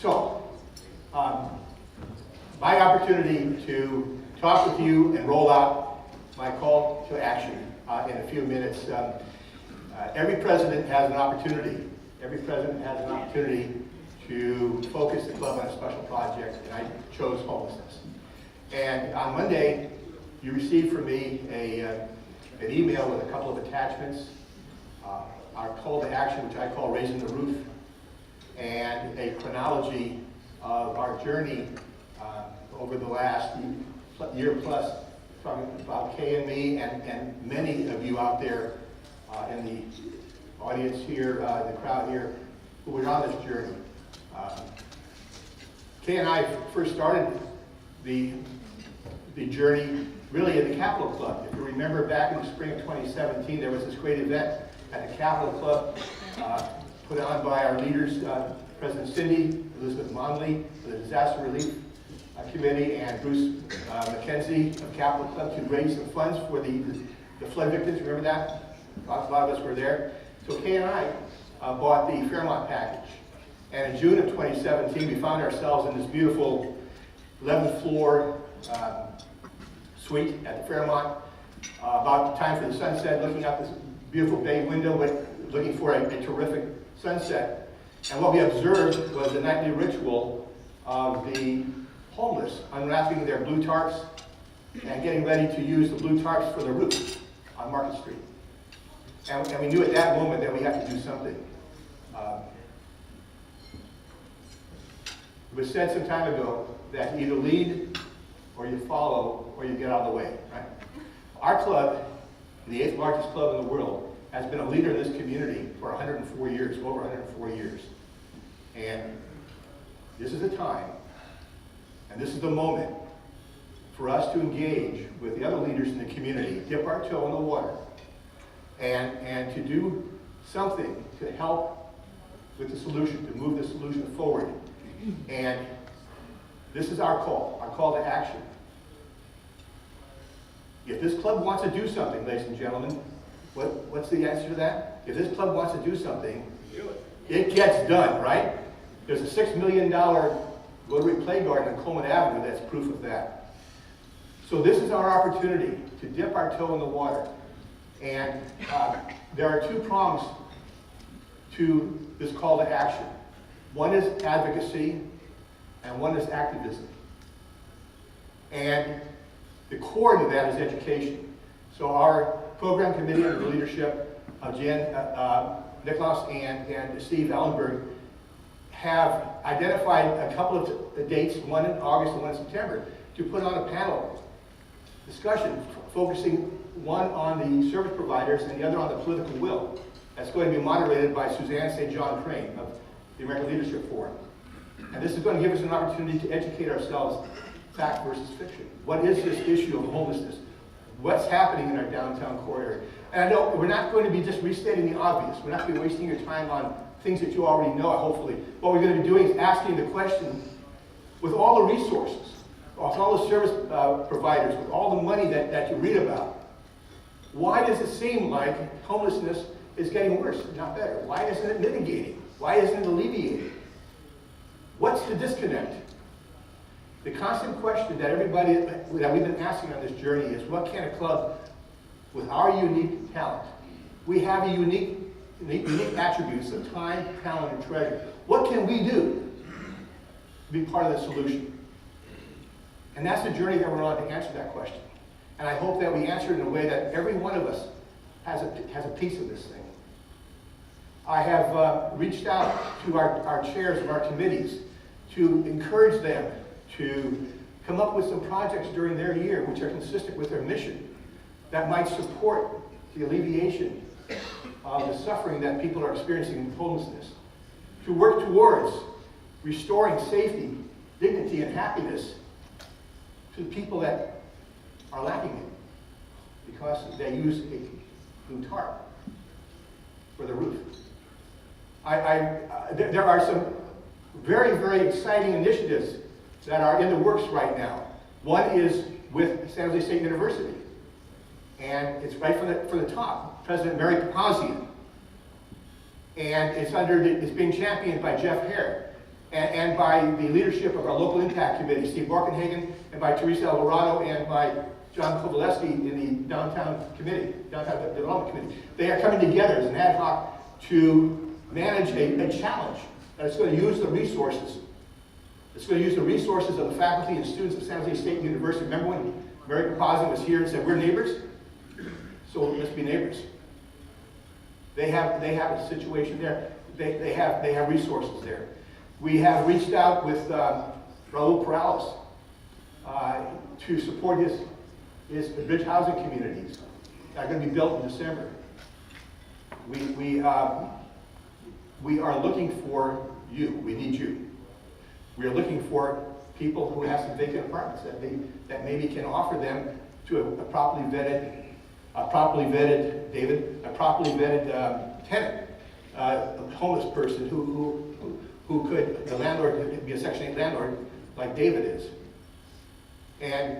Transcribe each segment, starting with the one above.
So, my opportunity to talk with you and roll out my call to action in a few minutes. Every president has an opportunity. Every president has an opportunity to focus the club on a special project, and I chose homelessness. And on Monday, you received from me an email with a couple of attachments, our call to action, which I call Raising the Roof, and a chronology of our journey over the last year plus, talking about Kay and me and many of you out there in the audience here, the crowd here, who were on this journey. Kay and I first started the journey really in the Capitol Club. If you remember, back in the spring of 2017, there was this great event at the Capitol Club put on by our leaders, President Cindy, Elizabeth Monley, of the Disaster Relief Committee, and Bruce McKenzie of Capitol Club to raise some funds for the flood victims. Remember that? A lot of us were there. So Kay and I bought the Fairmont package. And in June of 2017, we found ourselves in this beautiful 11th floor suite at the Fairmont, about time for the sunset, looking out this beautiful bay window, looking for a terrific sunset. And what we observed was a nightly ritual of the homeless unwrapping their blue tarps and getting ready to use the blue tarps for the roof on Market Street. And we knew at that moment that we had to do something. It was said some time ago that you either lead or you follow or you get out of the way, right? Our club, the 8th largest club in the world, has been a leader in this community for 104 years, over 104 years. And this is the time, and this is the moment for us to engage with the other leaders in the community, dip our toe in the water, and to do something to help with the solution, to move the solution forward. And this is our call to action. If this club wants to do something, ladies and gentlemen, what's the answer to that? If this club wants to do something, it gets done, right? There's a $6 million Rotary play garden on Coleman Avenue that's proof of that. So this is our opportunity to dip our toe in the water. And there are two prongs to this call to action. One is advocacy, and one is activism. And the core to that is education. So our program committee under the leadership of Jen Nicholas and Steve Ellenberg have identified a couple of dates, one in August and one in September, to put on a panel discussion focusing one on the service providers and the other on the political will. That's going to be moderated by Suzanne St. John Crane of the American Leadership Forum. And this is going to give us an opportunity to educate ourselves, fact versus fiction. What is this issue of homelessness? What's happening in our downtown core area? And I know we're not going to be just restating the obvious. We're not going to be wasting your time on things that you already know, hopefully. What we're going to be doing is asking the question, with all the resources, with all the service providers, with all the money that you read about, why does it seem like homelessness is getting worse, not better? Why isn't it mitigating? Why isn't it alleviating? What's the disconnect? The constant question that everybody that we've been asking on this journey is, what can a club with our unique talent? We have a unique attributes of time, talent, and treasure. What can we do to be part of the solution? And that's the journey that we're on to answer that question. And I hope that we answer it in a way that every one of us has a piece of this thing. I have reached out to our chairs of our committees to encourage them to come up with some projects during their year which are consistent with their mission that might support the alleviation of the suffering that people are experiencing with homelessness, to work towards restoring safety, dignity, and happiness to the people that are lacking it because they use a blue tarp for the roof. There are some very, very exciting initiatives that are in the works right now. One is with San Jose State University, and it's right from the top, President Mary Papazian. And it's being championed by Jeff Hare. and by the leadership of our local impact committee, Steve Borkenhagen, and by Teresa Alvarado, and by John Kovaleski in the downtown development committee. They are coming together as an ad hoc to manage a challenge that's going to use the resources. It's going to use the resources of the faculty and students of San Jose State University. Remember when Mary Papazzi was here and said, we're neighbors? So let's be neighbors. They have a situation there. They have resources there. We have reached out with Raul Perales to support his bridge housing communities that are going to be built in December. We are looking for you. We need you. We are looking for people who have some vacant apartments that maybe can offer them to a properly vetted tenant, a homeless person who could, the landlord, be a Section 8 landlord like David is. And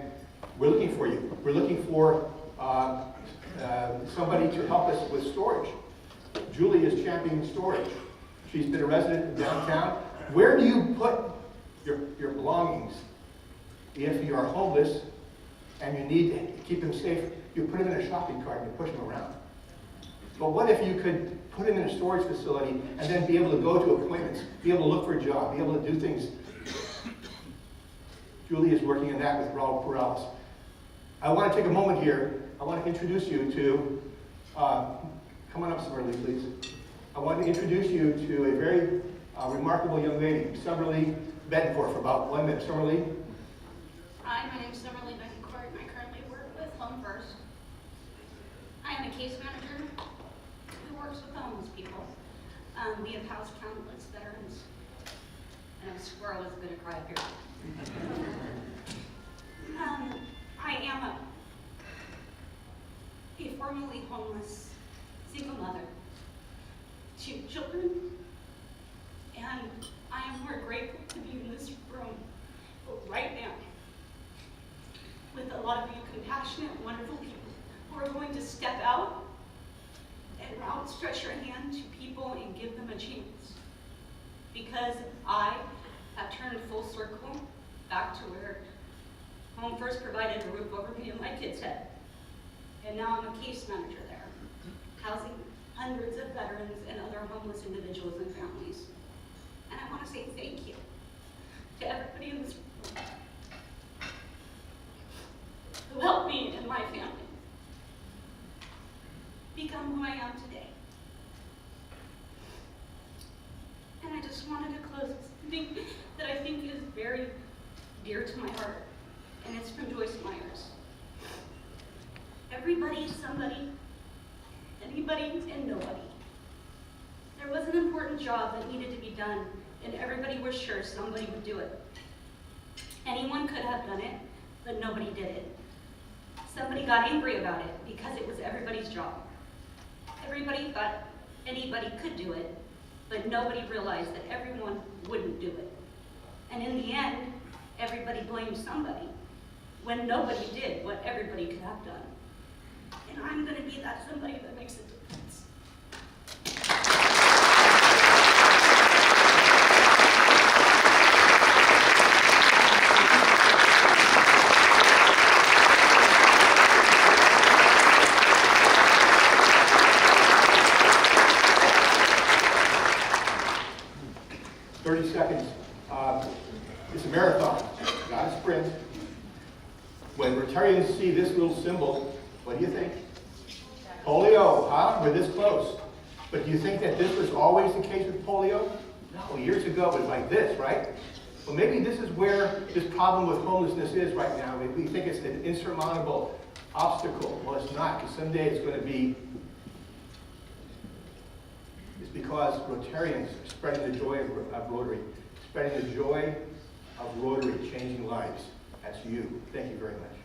we're looking for you. We're looking for somebody to help us with storage. Julie is championing storage. She's been a resident in downtown. Where do you put your belongings if you are homeless and you need to keep them safe? You put them in a shopping cart and you push them around. But what if you could put them in a storage facility and then be able to go to appointments, be able to look for a job, be able to do things? Julie is working on that with Raul Perales. I want to take a moment here. I want to introduce you to, come on up, Summerlee, please. I want to introduce you to a very remarkable young lady, Summerlee Betancourt, for about 1 minute. Summerlee. Hi, my name is Summerlee Betancourt, and I currently work with Home First. I am a case manager who works with homeless people. We have housed countless veterans, and I swear I wasn't going to cry up here. I am a formerly homeless single mother, 2 children, and I am more grateful to be in this room right now with a lot of you compassionate, wonderful people who are going to step out and outstretch your hand to people and give them a chance. Because I have turned full circle back to where Home First provided a roof over me and my kids' head. And now I'm a case manager there, housing hundreds of veterans and other homeless individuals and families. And I want to say thank you to everybody in this room who helped me and my family become who I am today. And I just wanted to close with something that I think is very dear to my heart, and it's from Joyce Myers. Everybody is somebody, anybody and nobody. There was an important job that needed to be done, and everybody was sure somebody would do it. Anyone could have done it, but nobody did it. Somebody got angry about it because it was everybody's job. Everybody thought anybody could do it, but nobody realized that everyone wouldn't do it. And in the end, everybody blamed somebody when nobody did what everybody could have done. And I'm going to be that somebody that makes a difference. 30 seconds. It's a marathon, not a sprint. When Rotarians see this little symbol, what do you think? Polio, huh? We're this close. But do you think that this was always the case with polio? No, years ago it was like this, right? Well, maybe this is where this problem with homelessness is right now. We think it's an insurmountable obstacle. Well, it's not, because someday it's going to be. It's because Rotarians are spreading the joy of Rotary, spreading the joy of Rotary, changing lives. That's you. Thank you very much.